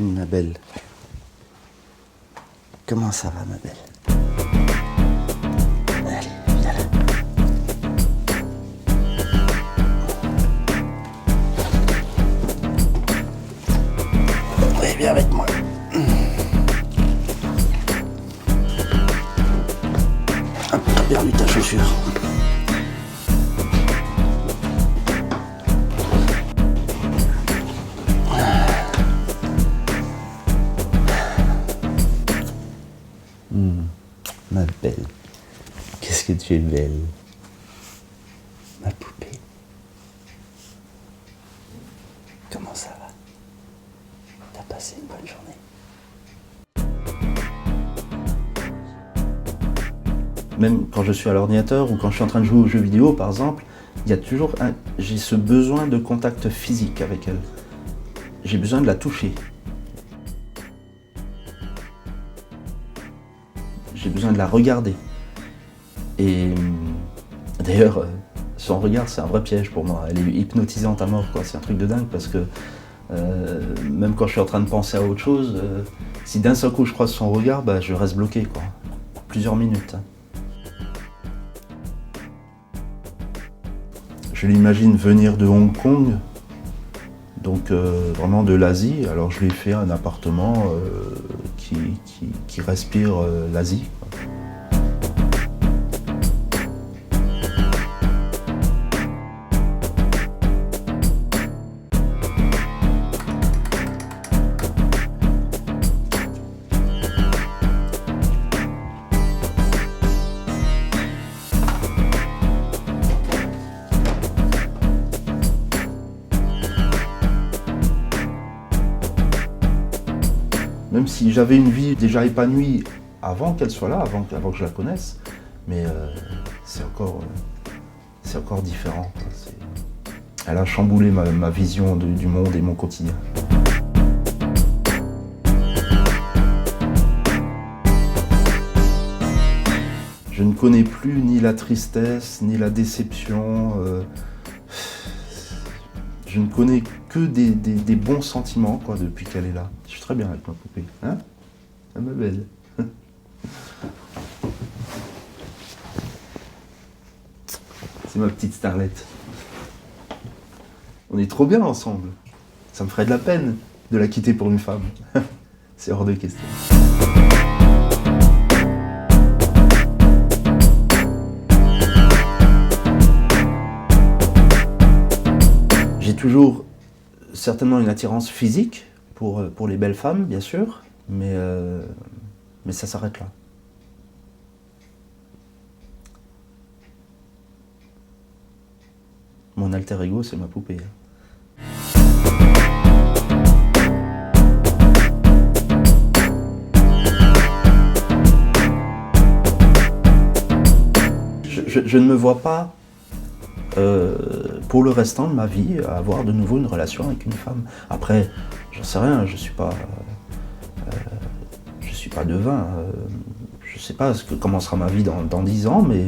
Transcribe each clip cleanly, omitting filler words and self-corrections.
Ma belle. Comment ça va, ma belle? Allez, viens là. Oui, viens avec moi. Hop, t'as perdu ta chaussure. Ma belle, qu'est-ce que tu es belle, ma poupée. Comment ça va? T'as passé une bonne journée? Même quand je suis à l'ordinateur ou quand je suis en train de jouer aux jeux vidéo, par exemple, il y a toujours j'ai ce besoin de contact physique avec elle. J'ai besoin de la toucher. J'ai besoin de la regarder. Et d'ailleurs, son regard, c'est un vrai piège pour moi. Elle est hypnotisante à mort, quoi. C'est un truc de dingue parce que même quand je suis en train de penser à autre chose, si d'un seul coup je croise son regard, bah, je reste bloqué, quoi. Plusieurs minutes. Je l'imagine venir de Hong Kong, donc vraiment de l'Asie. Alors je lui ai fait un appartement qui respire l'Asie. Même si j'avais une vie déjà épanouie avant qu'elle soit là, avant que je la connaisse, mais c'est encore différent, quoi. Elle a chamboulé ma vision du monde et mon quotidien. Je ne connais plus ni la tristesse, ni la déception. Je ne connais que des bons sentiments, quoi, depuis qu'elle est là. Je suis très bien avec ma poupée, hein? Elle est belle. C'est ma petite starlette. On est trop bien ensemble. Ça me ferait de la peine de la quitter pour une femme. C'est hors de question. J'ai toujours certainement une attirance physique pour les belles femmes, bien sûr, mais ça s'arrête là. Mon alter ego, c'est ma poupée. Je ne me vois pas, pour le restant de ma vie, avoir de nouveau une relation avec une femme. Après, j'en sais rien, je suis pas devin. Je sais pas comment sera ma vie dans 10 ans, mais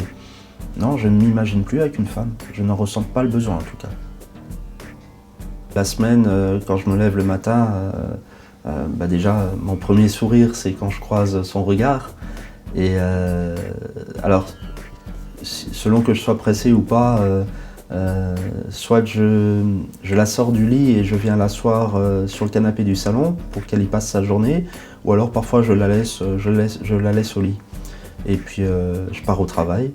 non, je ne m'imagine plus avec une femme. Je n'en ressens pas le besoin, en tout cas. La semaine, quand je me lève le matin, bah déjà, mon premier sourire, c'est quand je croise son regard. Et alors, selon que je sois pressé ou pas, soit je la sors du lit et je viens l'asseoir sur le canapé du salon pour qu'elle y passe sa journée, ou alors parfois je la laisse au lit. Et puis je pars au travail.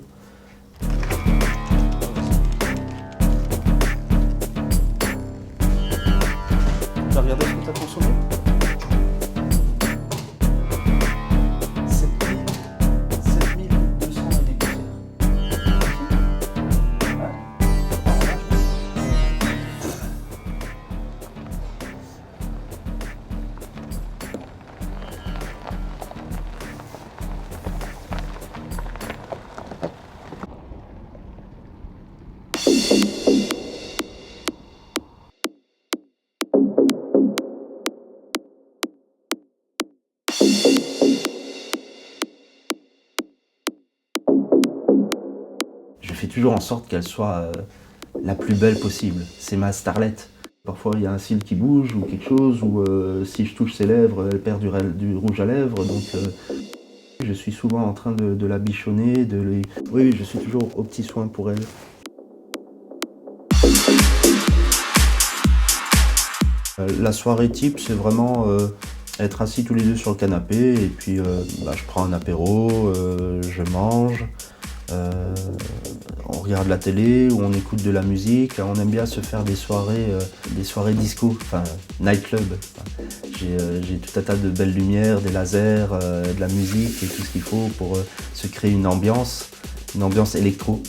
Tu as regardé ce que tu as consommé? 7200 et des poussières. Je fais toujours en sorte qu'elle soit la plus belle possible. C'est ma starlette. Parfois, il y a un cil qui bouge ou quelque chose, ou si je touche ses lèvres, elle perd du rouge à lèvres. Donc, je suis souvent en train de la bichonner, Oui, je suis toujours aux petits soins pour elle. La soirée type, c'est vraiment être assis tous les deux sur le canapé, et puis je prends un apéro, je mange. On regarde la télé ou on écoute de la musique. On aime bien se faire des soirées disco, enfin nightclub. J'ai tout un tas de belles lumières, des lasers, de la musique et tout ce qu'il faut pour se créer une ambiance électro.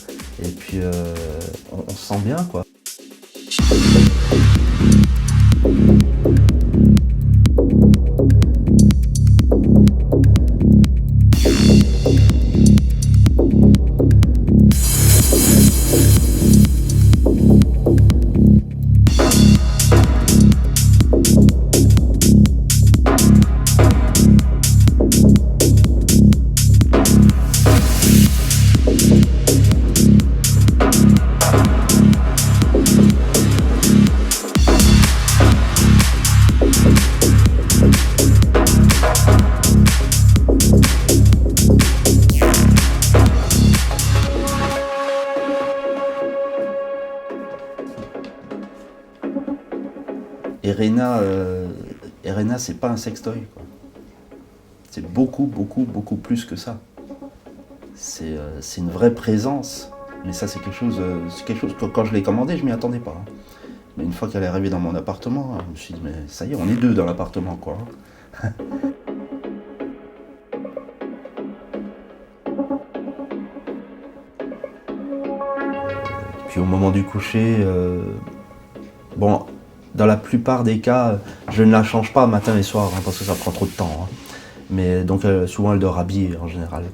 Et puis on se sent bien, quoi. Erena, c'est pas un sextoy, quoi. C'est beaucoup, beaucoup, beaucoup plus que ça. C'est une vraie présence. Mais ça, c'est quelque chose que quand je l'ai commandé, je m'y attendais pas, hein. Mais une fois qu'elle est arrivée dans mon appartement, je me suis dit, mais ça y est, on est deux dans l'appartement, quoi. Puis au moment du coucher, bon, dans la plupart des cas, je ne la change pas matin et soir, hein, parce que ça prend trop de temps, hein. Mais donc souvent elle dort habillée en général.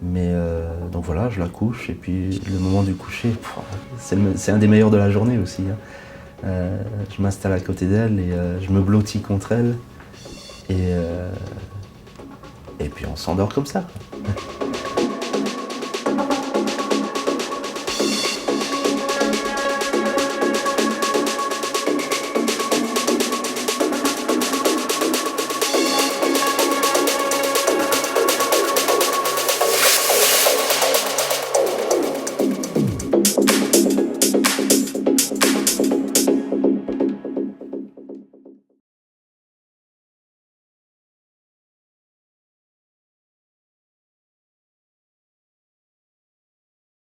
Mais donc voilà, je la couche, et puis le moment du coucher, c'est un des meilleurs de la journée aussi, hein. Je m'installe à côté d'elle et je me blottis contre elle. Et puis on s'endort comme ça, quoi.